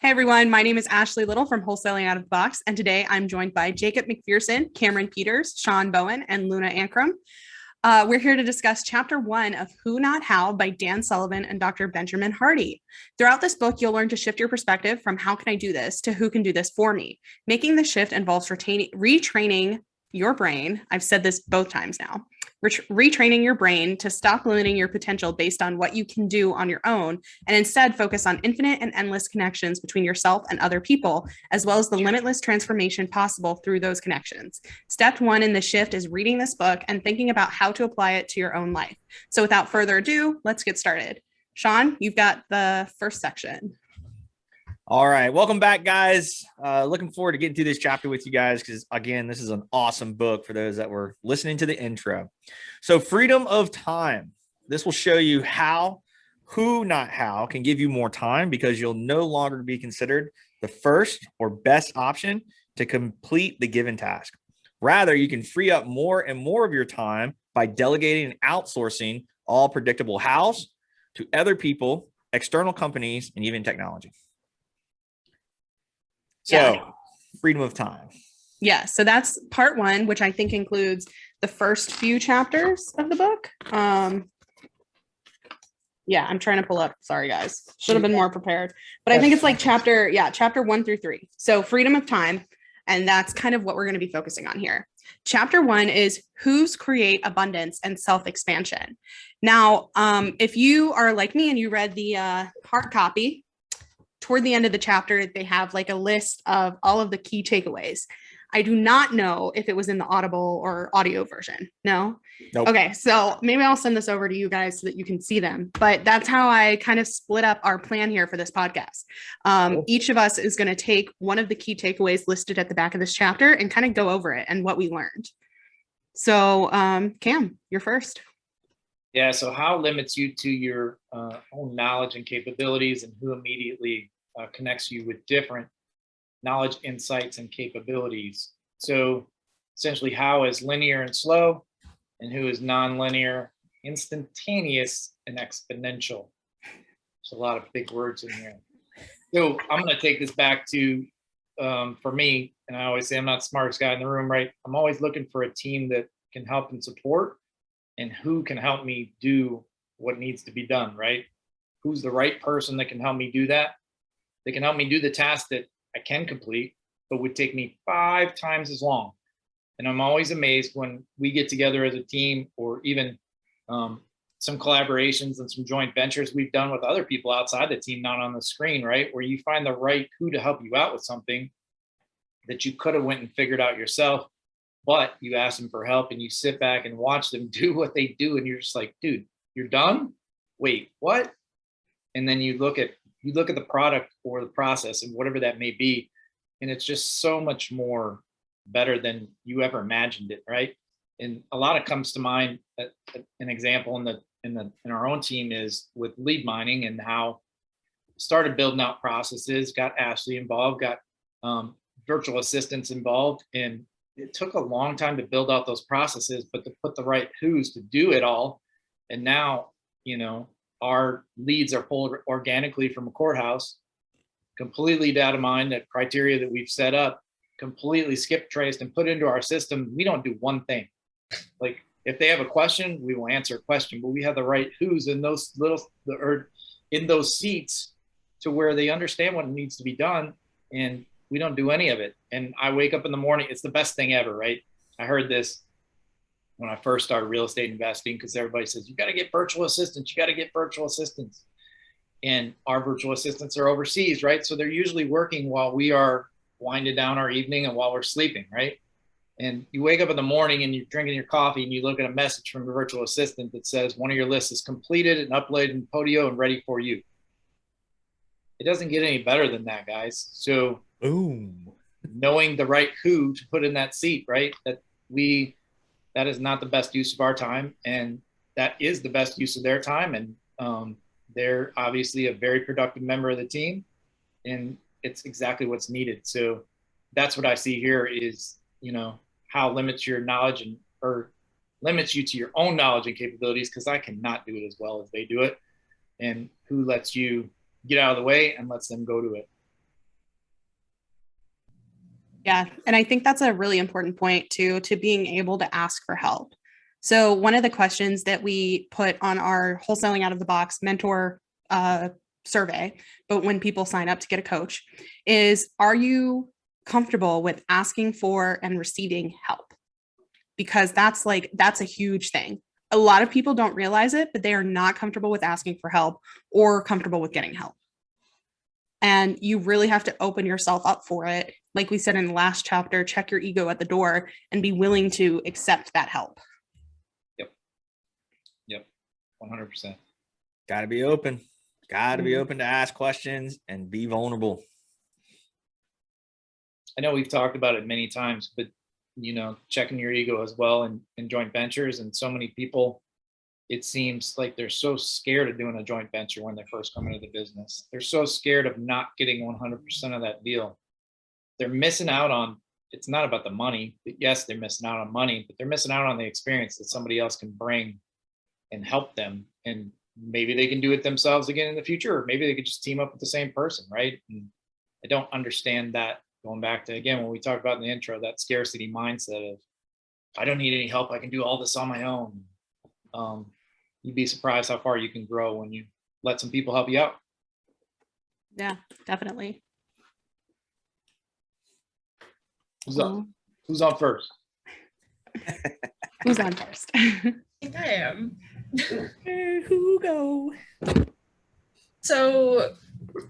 Hey everyone, my name is Ashley Little from Wholesaling Out of the Box, and today I'm joined by Jacob McPherson, Cameron Peters, Sean Bowen, and Luna Ankrum. We're here to discuss Chapter 1 of Who Not How by Dan Sullivan and Dr. Benjamin Hardy. Throughout this book, you'll learn to shift your perspective from how can I do this to who can do this for me. Making the shift involves retraining your brain. I've said this both times now. Retraining your brain to stop limiting your potential based on what you can do on your own and instead focus on infinite and endless connections between yourself and other people, as well as the limitless transformation possible through those connections. Step one in the shift is reading this book and thinking about how to apply it to your own life. So without further ado, let's get started. Sean, you've got the first section. All right. Welcome back, guys. Looking forward to getting through this chapter with you guys because, again, this is an awesome book for those that were listening to the intro. So freedom of time. This will show you how, who, not how, can give you more time because you'll no longer be considered the first or best option to complete the given task. Rather, you can free up more and more of your time by delegating and outsourcing all predictable hows to other people, external companies, and even technology. So freedom of time. Yeah. So that's part one, which I think includes the first few chapters of the book. Yeah, I'm trying to pull up. Sorry, guys. Should have been more prepared. But I think it's like chapter 1 through 3. So freedom of time. And that's kind of what we're going to be focusing on here. Chapter 1 is who's create abundance and self-expansion. Now, if you are like me and you read the hard copy, toward the end of the chapter, they have like a list of all of the key takeaways. I do not know if it was in the Audible or audio version. No? Nope. Okay, so maybe I'll send this over to you guys so that you can see them. But that's how I kind of split up our plan here for this podcast. Cool. Each of us is going to take one of the key takeaways listed at the back of this chapter and kind of go over it and what we learned. So, Cam, you're first. Yeah, so how limits you to your own knowledge and capabilities, and who immediately connects you with different knowledge, insights, and capabilities. So essentially, how is linear and slow, and who is nonlinear, instantaneous, and exponential. There's a lot of big words in here. So I'm going to take this back to, for me, and I always say I'm not the smartest guy in the room, right? I'm always looking for a team that can help and support, and who can help me do what needs to be done, right? Who's the right person that can help me do that? They can help me do the task that I can complete, but would take me 5 times as long. And I'm always amazed when we get together as a team, or even some collaborations and some joint ventures we've done with other people outside the team, not on the screen, right? Where you find the right who to help you out with something that you could have went and figured out yourself, but you ask them for help and you sit back and watch them do what they do. And you're just like, dude, you're done? Wait, what? And then you look at the product or the process and whatever that may be. And it's just so much more better than you ever imagined it. Right. And a lot of comes to mind. An example in our own team is with lead mining, and how started building out processes, got Ashley involved, got virtual assistants involved, and it took a long time to build out those processes, but to put the right who's to do it all. And now, our leads are pulled organically from a courthouse, completely data mined, that criteria that we've set up, completely skip traced and put into our system. We don't do one thing. Like if they have a question, we will answer a question, but we have the right who's in those in those seats to where they understand what needs to be done. And we don't do any of it. And I wake up in the morning. It's the best thing ever, right? I heard this when I first started real estate investing, because everybody says, you got to get virtual assistants. You got to get virtual assistants. And our virtual assistants are overseas, right? So they're usually working while we are winding down our evening and while we're sleeping, right? And you wake up in the morning and you're drinking your coffee and you look at a message from the virtual assistant that says one of your lists is completed and uploaded in Podio and ready for you. It doesn't get any better than that, guys. So boom. Knowing the right who to put in that seat, right? That is not the best use of our time, and that is the best use of their time. And they're obviously a very productive member of the team, and it's exactly what's needed. So that's what I see here is, how limits your knowledge or limits you to your own knowledge and capabilities, because I cannot do it as well as they do it, and who lets you get out of the way and lets them go to it. Yeah. And I think that's a really important point too, to being able to ask for help. So one of the questions that we put on our wholesaling out of the box mentor survey, but when people sign up to get a coach, is are you comfortable with asking for and receiving help? Because that's a huge thing. A lot of people don't realize it, but they are not comfortable with asking for help or comfortable with getting help. And you really have to open yourself up for it. Like we said in the last chapter, check your ego at the door and be willing to accept that help. Yep. 100%. Got to be open. Got to be open to ask questions and be vulnerable. I know we've talked about it many times, but checking your ego as well in joint ventures. And so many people, it seems like they're so scared of doing a joint venture when they first come into the business. They're so scared of not getting 100% of that deal. They're missing out on, it's not about the money. Yes, they're missing out on money, but they're missing out on the experience that somebody else can bring and help them. And maybe they can do it themselves again in the future, or maybe they could just team up with the same person, right? And I don't understand that. Going back to, again, when we talked about in the intro, that scarcity mindset of, I don't need any help. I can do all this on my own. You'd be surprised how far you can grow when you let some people help you out. Yeah, definitely. Who's on first? Who's on first? I think I am. Who go? So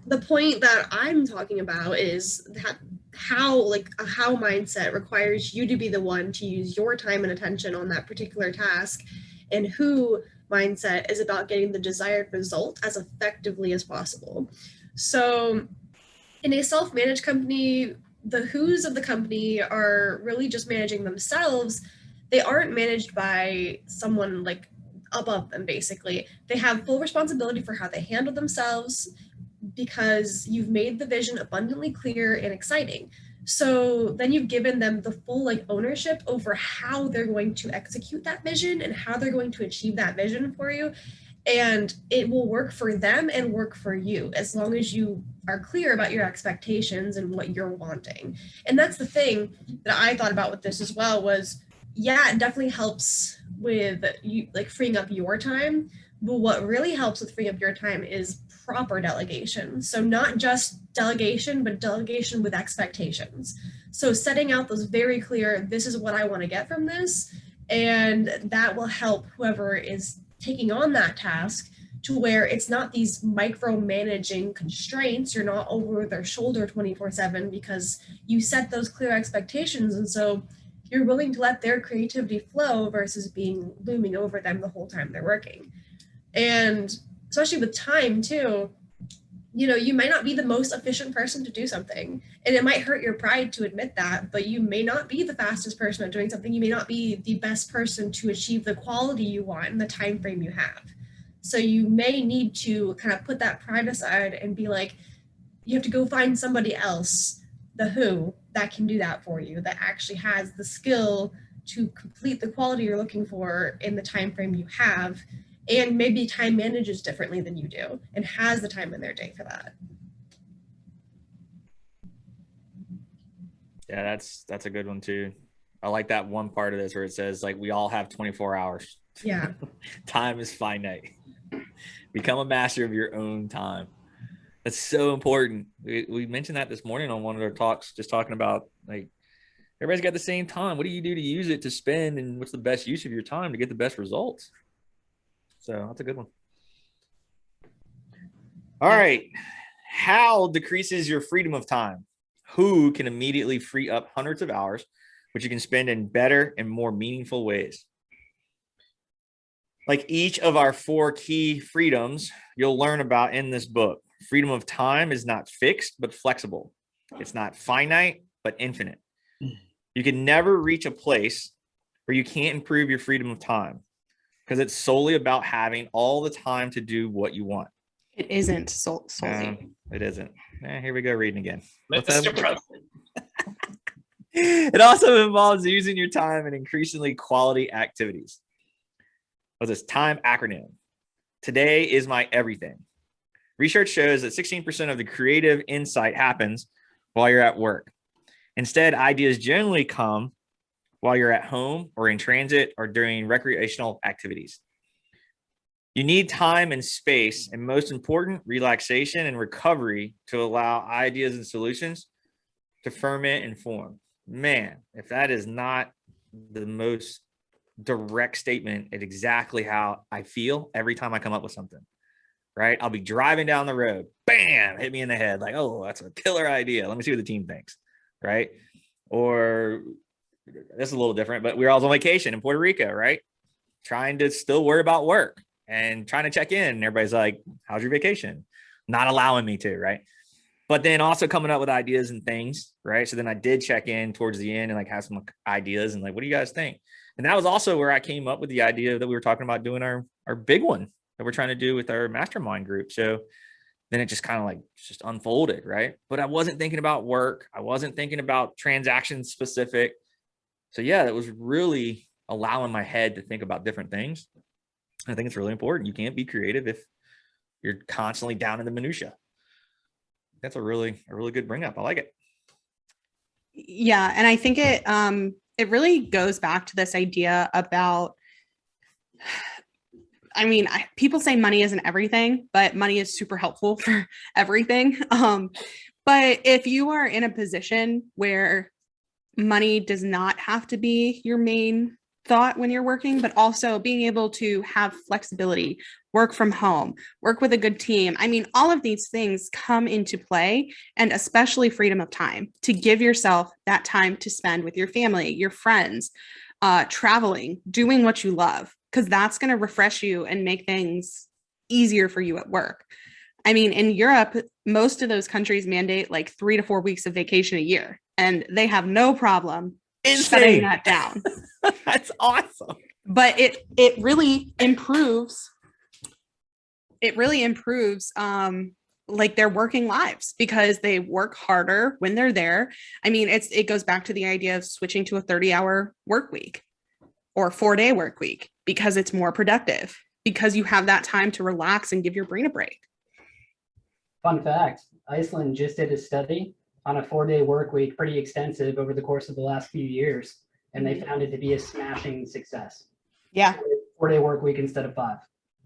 the point that I'm talking about is that how mindset requires you to be the one to use your time and attention on that particular task, and who mindset is about getting the desired result as effectively as possible. So in a self-managed company, the who's of the company are really just managing themselves. They aren't managed by someone like above them. Basically, they have full responsibility for how they handle themselves, because you've made the vision abundantly clear and exciting. So then you've given them the full ownership over how they're going to execute that vision and how they're going to achieve that vision for you. And it will work for them and work for you as long as you are clear about your expectations and what you're wanting. And that's the thing that I thought about with this as well was, yeah, it definitely helps with you freeing up your time. But what really helps with freeing up your time is proper delegation. So not just delegation, but delegation with expectations. So setting out those very clear, this is what I want to get from this. And that will help whoever is taking on that task to where it's not these micromanaging constraints. You're not over their shoulder 24/7 because you set those clear expectations. And so you're willing to let their creativity flow versus being looming over them the whole time they're working. And especially with time too, you might not be the most efficient person to do something, and it might hurt your pride to admit that, but you may not be the fastest person at doing something. You may not be the best person to achieve the quality you want in the time frame you have. So you may need to kind of put that pride aside and be like, you have to go find somebody else, the who, that can do that for you, that actually has the skill to complete the quality you're looking for in the time frame you have, and maybe time manages differently than you do and has the time in their day for that. Yeah, that's a good one too. I like that one part of this where it says we all have 24 hours. Yeah. Time is finite. Become a master of your own time. That's so important. We mentioned that this morning on one of our talks, just talking about everybody's got the same time. What do you do to use it to spend, and what's the best use of your time to get the best results? So that's a good one. All right. How decreases your freedom of time? Who can immediately free up hundreds of hours, which you can spend in better and more meaningful ways? Like each of our 4 key freedoms you'll learn about in this book. Freedom of time is not fixed, but flexible. It's not finite, but infinite. You can never reach a place where you can't improve your freedom of time, because it's solely about having all the time to do what you want. It isn't solely. It isn't. Here we go reading again. Mr. It also involves using your time in increasingly quality activities. What's this? TIME acronym. Today is my everything. Research shows that 16% of the creative insight happens while you're at work. Instead, ideas generally come while you're at home or in transit or during recreational activities. You need time and space, and most important, relaxation and recovery to allow ideas and solutions to ferment and form. Man, if that is not the most direct statement at exactly how I feel every time I come up with something, right? I'll be driving down the road, bam, hit me in the head, like, oh, that's a killer idea. Let me see what the team thinks, right? Or this is a little different, but we were all on vacation in Puerto Rico, right? Trying to still worry about work and trying to check in. And everybody's like, how's your vacation? Not allowing me to, right? But then also coming up with ideas and things, right? So then I did check in towards the end and like have some ideas and like, what do you guys think? And that was also where I came up with the idea that we were talking about doing our big one that we're trying to do with our mastermind group. So then it just kind of like just unfolded, right? But I wasn't thinking about work. I wasn't thinking about transactions specific. So yeah, that was really allowing my head to think about different things. I think it's really important. You can't be creative if you're constantly down in the minutia. That's a really good bring up. I like it. Yeah, and I think it really goes back to this idea about, I mean, people say money isn't everything, but money is super helpful for everything. But if you are in a position where money does not have to be your main thought when you're working, but also being able to have flexibility, work from home, work with a good team. I mean, all of these things come into play, and especially freedom of time to give yourself that time to spend with your family, your friends, traveling, doing what you love, because that's going to refresh you and make things easier for you at work. I mean, in Europe, most of those countries mandate like 3 to 4 weeks of vacation a year, and they have no problem shutting that down. That's awesome. But it really improves. It really improves like their working lives because they work harder when they're there. I mean, it goes back to the idea of switching to a 30-hour work week or 4-day work week because it's more productive, because you have that time to relax and give your brain a break. Fun fact, Iceland just did a study on a 4-day work week, pretty extensive over the course of the last few years, and they found it to be a smashing success. Yeah. 4-day work week instead of 5.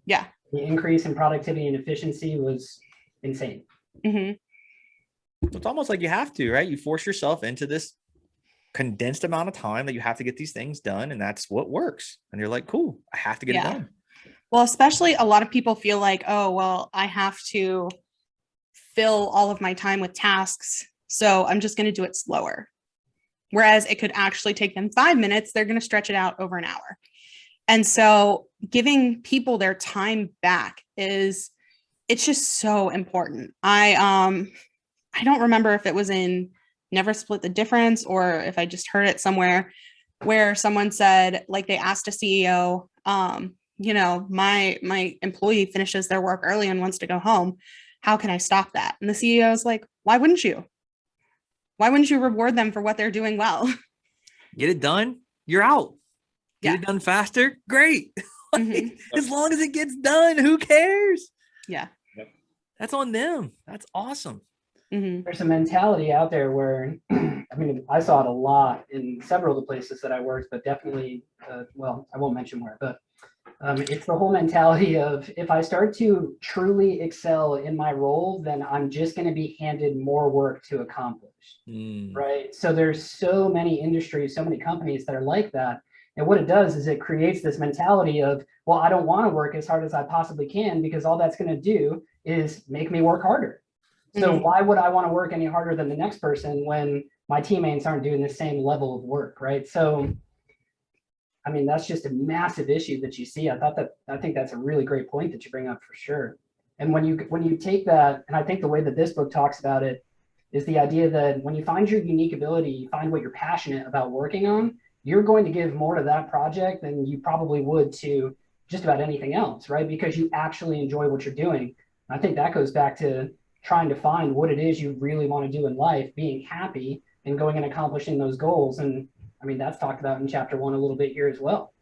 Yeah. The increase in productivity and efficiency was insane. Mm-hmm. It's almost like you have to, right? You force yourself into this condensed amount of time that you have to get these things done, and that's what works. And you're like, cool, I have to get it done. Well, especially a lot of people feel like, oh, well, I have to fill all of my time with tasks, so I'm just going to do it slower. Whereas it could actually take them 5 minutes, they're going to stretch it out over an hour. And so giving people their time back it's just so important. I don't remember if it was in Never Split the Difference or if I just heard it somewhere where someone said, like, they asked a CEO, my employee finishes their work early and wants to go home. How can I stop that? And the CEO is like, why wouldn't you? Why wouldn't you reward them for what they're doing well? Get it done, you're out. Get it done faster, great. As long as it gets done, who cares? Yeah. That's on them. That's awesome. There's a mentality out there where, I mean, I saw it a lot in several of the places that I worked, but definitely, well, I won't mention where, but it's the whole mentality of if I start to truly excel in my role, then I'm just going to be handed more work to accomplish, right? So there's so many industries, so many companies that are like that. And what it does is it creates this mentality of, well, I don't want to work as hard as I possibly can because all that's going to do is make me work harder. So why would I want to work any harder than the next person when my teammates aren't doing the same level of work, right? So, I mean, that's just a massive issue that you see. I think that's a really great point that you bring up for sure. And when you take that, and I think the way that this book talks about it is the idea that when you find your unique ability, you find what you're passionate about working on, you're going to give more to that project than you probably would to just about anything else, right? Because you actually enjoy what you're doing. I think that goes back to trying to find what it is you really want to do in life, being happy and going and accomplishing those goals. And I mean, that's talked about in chapter 1 a little bit here as well.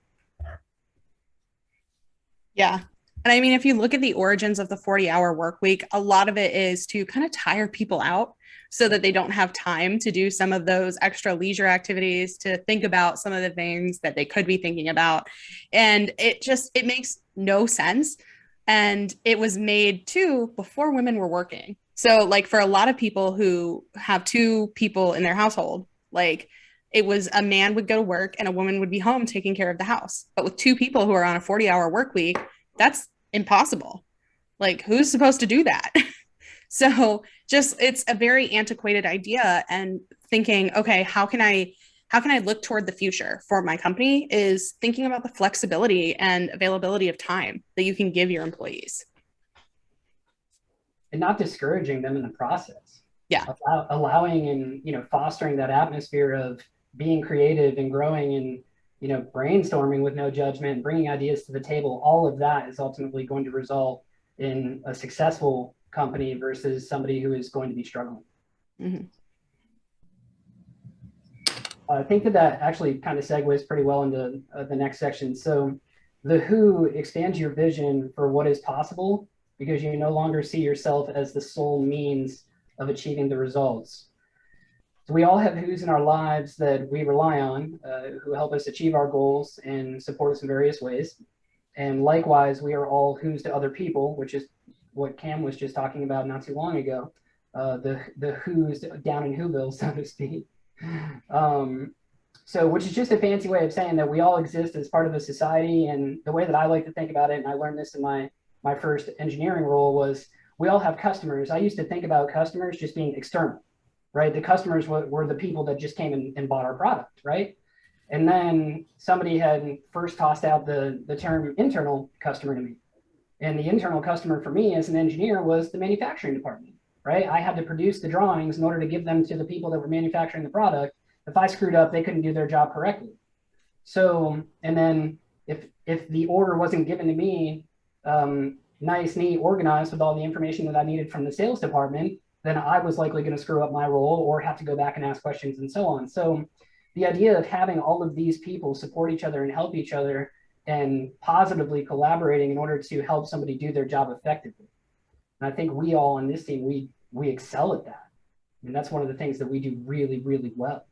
Yeah. And I mean, if you look at the origins of the 40-hour work week, a lot of it is to kind of tire people out so that they don't have time to do some of those extra leisure activities, to think about some of the things that they could be thinking about. And it makes no sense. And it was made too before women were working. So like for a lot of people who have two people in their household, like it was a man would go to work and a woman would be home taking care of the house. But with two people who are on a 40-hour work week, that's impossible. Like, who's supposed to do that? So just it's a very antiquated idea, and thinking, okay, how can I look toward the future for my company is thinking about the flexibility and availability of time that you can give your employees. And not discouraging them in the process. Yeah. Allowing and, fostering that atmosphere of being creative and growing and, brainstorming with no judgment, bringing ideas to the table. All of that is ultimately going to result in a successful company versus somebody who is going to be struggling. Mm-hmm. I think that actually kind of segues pretty well into the next section. So the who expands your vision for what is possible, because you no longer see yourself as the sole means of achieving the results. So we all have who's in our lives that we rely on, who help us achieve our goals and support us in various ways. And likewise, we are all who's to other people, which is what Cam was just talking about not too long ago. The who's down in Whoville, so to speak. So which is just a fancy way of saying that we all exist as part of a society. And the way that I like to think about it, and I learned this in my first engineering role, was we all have customers. I used to think about customers just being external, right? The customers were the people that just came and bought our product, right? And then somebody had first tossed out the term internal customer to me. And the internal customer for me as an engineer was the manufacturing department, right? I had to produce the drawings in order to give them to the people that were manufacturing the product. If I screwed up, they couldn't do their job correctly. So, and then if the order wasn't given to me, nice, neat, organized with all the information that I needed from the sales department, then I was likely going to screw up my role or have to go back and ask questions and so on. So the idea of having all of these people support each other and help each other and positively collaborating in order to help somebody do their job effectively. And I think we all on this team, we excel at that. And that's one of the things that we do really, really well.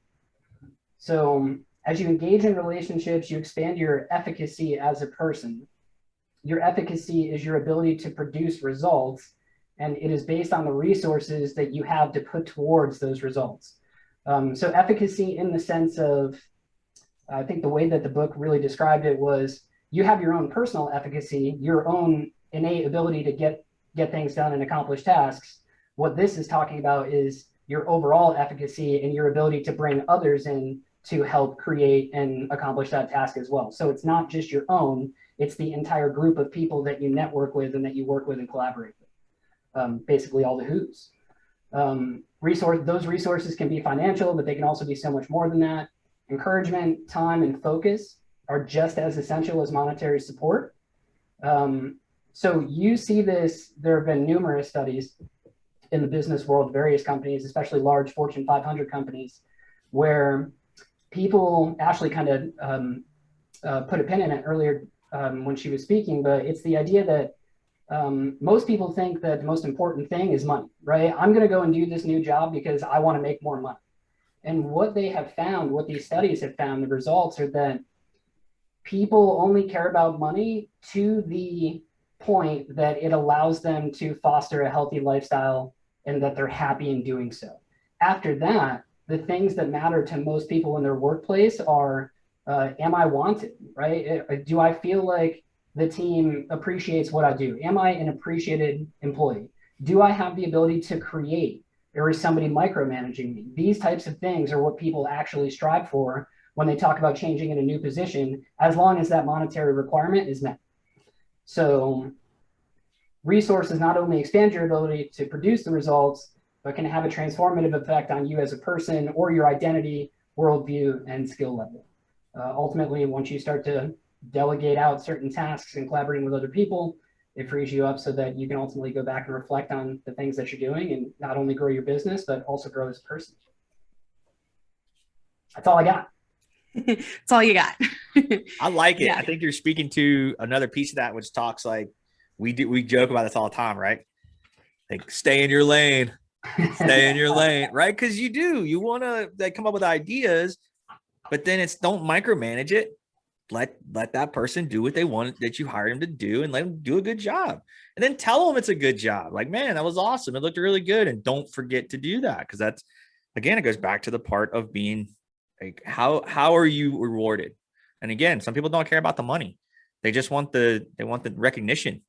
So as you engage in relationships, you expand your efficacy as a person. Your efficacy is your ability to produce results, and it is based on the resources that you have to put towards those results. So efficacy in the sense of, I think the way that the book really described it was, you have your own personal efficacy, your own innate ability to get things done and accomplish tasks. What this is talking about is your overall efficacy and your ability to bring others in to help create and accomplish that task as well. So it's not just your own, it's the entire group of people that you network with and that you work with and collaborate with. Basically all the who's. Those resources can be financial, but they can also be so much more than that. Encouragement, time, and focus are just as essential as monetary support. So you see this, there have been numerous studies in the business world, various companies, especially large Fortune 500 companies, where people, Ashley kind of put a pin in it earlier when she was speaking, but it's the idea that most people think that the most important thing is money, right? I'm going to go and do this new job because I want to make more money. And what they have found, what these studies have found, the results are that people only care about money to the point that it allows them to foster a healthy lifestyle and that they're happy in doing so. After that, the things that matter to most people in their workplace are, am I wanted, right? Do I feel like the team appreciates what I do? Am I an appreciated employee? Do I have the ability to create? Or is somebody micromanaging me? These types of things are what people actually strive for when they talk about changing in a new position, as long as that monetary requirement is met. So resources not only expand your ability to produce the results, but can have a transformative effect on you as a person or your identity, worldview, and skill level. Ultimately, once you start to delegate out certain tasks and collaborating with other people, it frees you up so that you can ultimately go back and reflect on the things that you're doing and not only grow your business, but also grow as a person. That's all I got. That's all you got. I like it. Yeah. I think you're speaking to another piece of that, which talks like we joke about this all the time, right? Like, stay in your lane, stay in your lane, right? Because you want to like come up with ideas, but then it's don't micromanage it. Let that person do what they want that you hired them to do, and let them do a good job. And then tell them it's a good job. Like, man, that was awesome. It looked really good. And don't forget to do that, because that's, again, it goes back to the part of being like, how are you rewarded? And again, some people don't care about the money. They just want the recognition.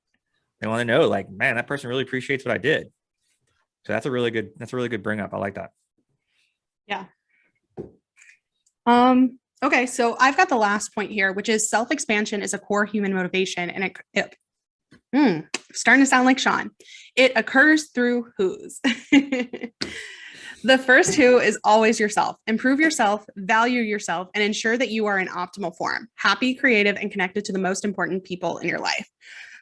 They want to know, like, man, that person really appreciates what I did. So that's a really good bring up. I like that. Yeah. Okay, so I've got the last point here, which is self-expansion is a core human motivation, and starting to sound like Sean. It occurs through who's. The first who is always yourself. Improve yourself, value yourself, and ensure that you are in optimal form, happy, creative, and connected to the most important people in your life.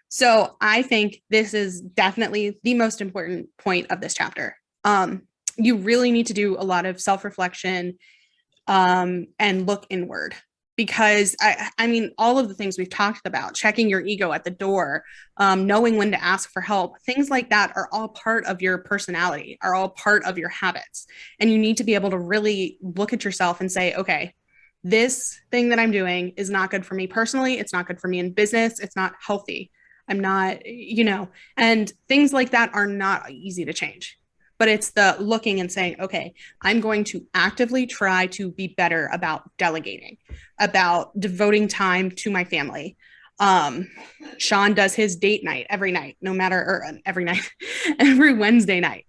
So I think this is definitely the most important point of this chapter. You really need to do a lot of self-reflection and look inward, because I mean, all of the things we've talked about, checking your ego at the door, knowing when to ask for help, things like that are all part of your personality, are all part of your habits. And you need to be able to really look at yourself and say, okay, this thing that I'm doing is not good for me personally. It's not good for me in business. It's not healthy. I'm not, and things like that are not easy to change. But it's the looking and saying, okay, I'm going to actively try to be better about delegating, about devoting time to my family. Sean does his date night every night, no matter, or every night, every Wednesday night,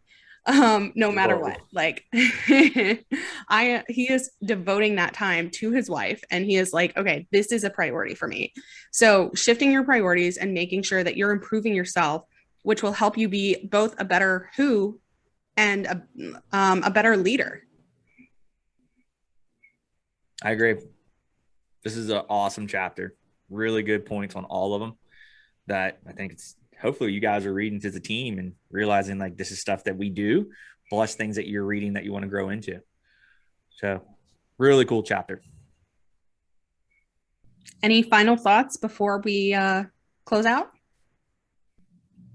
no matter what. Like, he is devoting that time to his wife, and he is like, okay, this is a priority for me. So shifting your priorities and making sure that you're improving yourself, which will help you be both a better who and a better leader. I agree. This is an awesome chapter. Really good points on all of them that I think it's hopefully you guys are reading as a team and realizing like this is stuff that we do, plus things that you're reading that you want to grow into. So really cool chapter. Any final thoughts before we close out?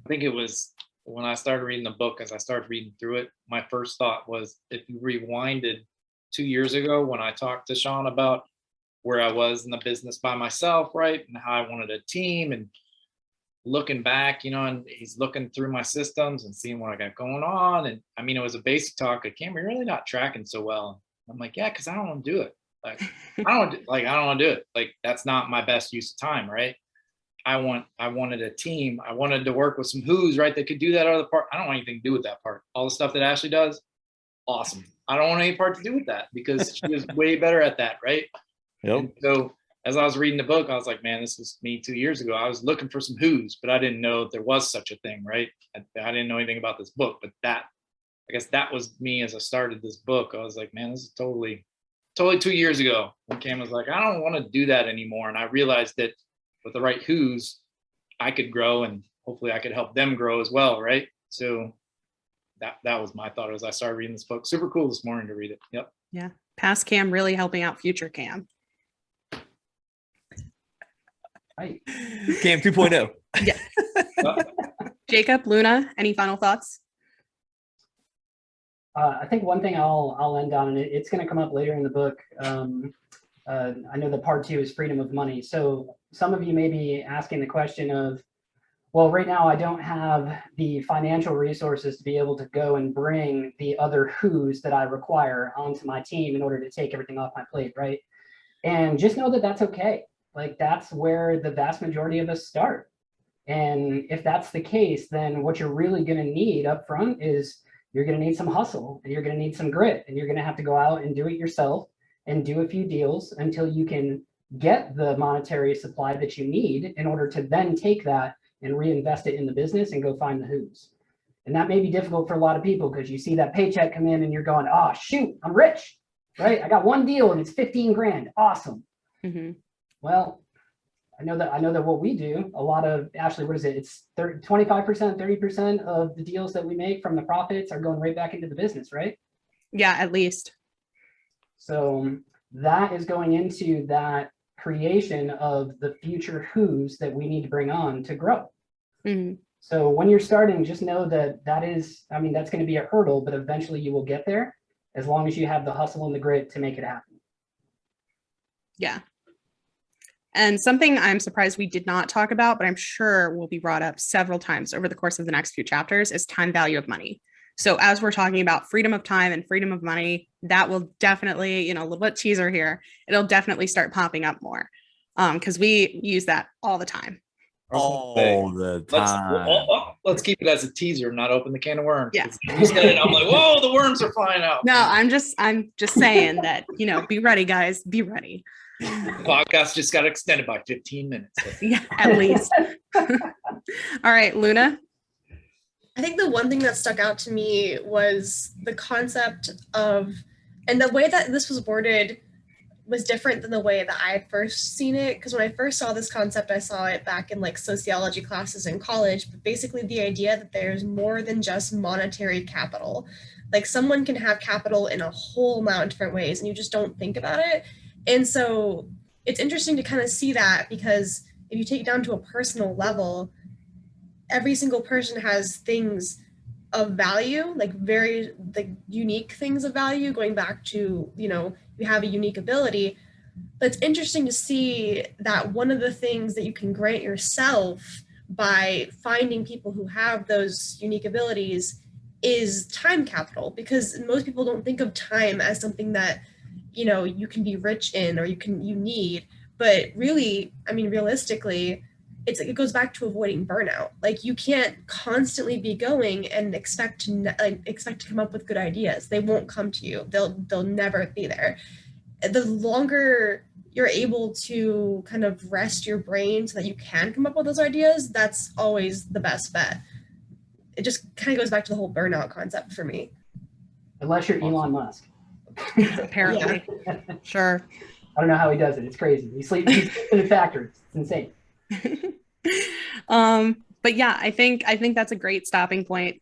I think it was when I started reading the book, as I started reading through it, my first thought was, if you rewinded 2 years ago when I talked to Sean about where I was in the business by myself, right, and how I wanted a team, and looking back, and he's looking through my systems and seeing what I got going on. And I mean, it was a basic talk. Like, Cam, you're really not tracking so well. I'm like, yeah, because I don't want to do it. Like, I don't want to do it. Like, that's not my best use of time, right? I wanted a team. I wanted to work with some who's, right, that could do that other part. I don't want anything to do with that part. All the stuff that Ashley does, awesome. I don't want any part to do with that, because she is way better at that, right? Yep. And so as I was reading the book, I was like, man, this was me 2 years ago. I was looking for some who's, but I didn't know there was such a thing, right? I didn't know anything about this book, but I guess that was me as I started this book. I was like, man, this is totally 2 years ago when Cam was like, I don't want to do that anymore. And I realized that with the right who's, I could grow, and hopefully I could help them grow as well, right? So that was my thought as I started reading this book. Super cool this morning to read it. Yep. Yeah. Past Cam really helping out future Cam. Right. Cam 2.0. Yeah. Jacob, Luna, any final thoughts? I think one thing I'll end on, and it's going to come up later in the book. I know that part 2 is freedom of money. So some of you may be asking the question of, well, right now I don't have the financial resources to be able to go and bring the other who's that I require onto my team in order to take everything off my plate, right? And just know that that's okay. Like, that's where the vast majority of us start. And if that's the case, then what you're really going to need up front is you're going to need some hustle, and you're going to need some grit, and you're going to have to go out and do it yourself and do a few deals until you can get the monetary supply that you need in order to then take that and reinvest it in the business and go find the who's. And that may be difficult for a lot of people, because you see that paycheck come in and you're going, oh, shoot, I'm rich, right? I got one deal and it's 15 grand. Awesome. Mm-hmm. Well, I know that what we do, a lot of, Ashley, what is it? It's 25%, 30% of the deals that we make from the profits are going right back into the business, right? Yeah, at least. So that is going into that creation of the future who's that we need to bring on to grow. Mhm. So when you're starting, just know that that's going to be a hurdle, but eventually you will get there as long as you have the hustle and the grit to make it happen. Yeah. And something I'm surprised we did not talk about, but I'm sure will be brought up several times over the course of the next few chapters, is time value of money. So as we're talking about freedom of time and freedom of money, that will definitely, a little bit teaser here, it'll definitely start popping up more because we use that all the time. All the time. Let's keep it as a teaser, not open the can of worms. Yeah. You said it, I'm like, whoa, the worms are flying out. No, I'm just saying that, be ready, guys. Be ready. The podcast just got extended by 15 minutes. Yeah, at least. All right, Luna. I think the one thing that stuck out to me was the concept of, and the way that this was worded was different than the way that I had first seen it. Because when I first saw this concept, I saw it back in like sociology classes in college, but basically the idea that there's more than just monetary capital. Like someone can have capital in a whole amount of different ways and you just don't think about it. And so it's interesting to kind of see that, because if you take it down to a personal level, every single person has things of value, like very like unique things of value, going back to, you have a unique ability. But it's interesting to see that one of the things that you can grant yourself by finding people who have those unique abilities is time capital, because most people don't think of time as something that, you can be rich in or you need. But really, realistically, it goes back to avoiding burnout. Like you can't constantly be going and expect to come up with good ideas. They won't come to you. They'll never be there. The longer you're able to kind of rest your brain so that you can come up with those ideas, that's always the best bet. It just kind of goes back to the whole burnout concept for me. Unless you're Elon Musk. Apparently. Yeah. Sure. I don't know how he does it. It's crazy. He sleeps in a factory. It's insane. But yeah, I think that's a great stopping point.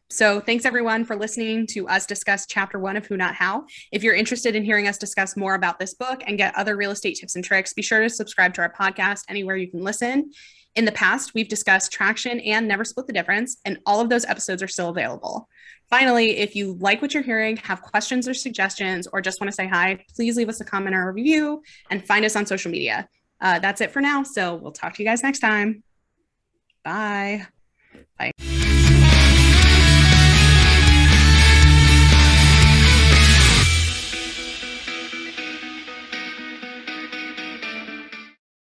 So thanks everyone for listening to us discuss chapter 1 of Who Not How. If you're interested in hearing us discuss more about this book and get other real estate tips and tricks, be sure to subscribe to our podcast anywhere you can listen. In the past, we've discussed traction and Never Split the Difference, and all of those episodes are still available. Finally, if you like what you're hearing, have questions or suggestions, or just want to say hi, please leave us a comment or a review and find us on social media. That's it for now. So we'll talk to you guys next time. Bye. Bye.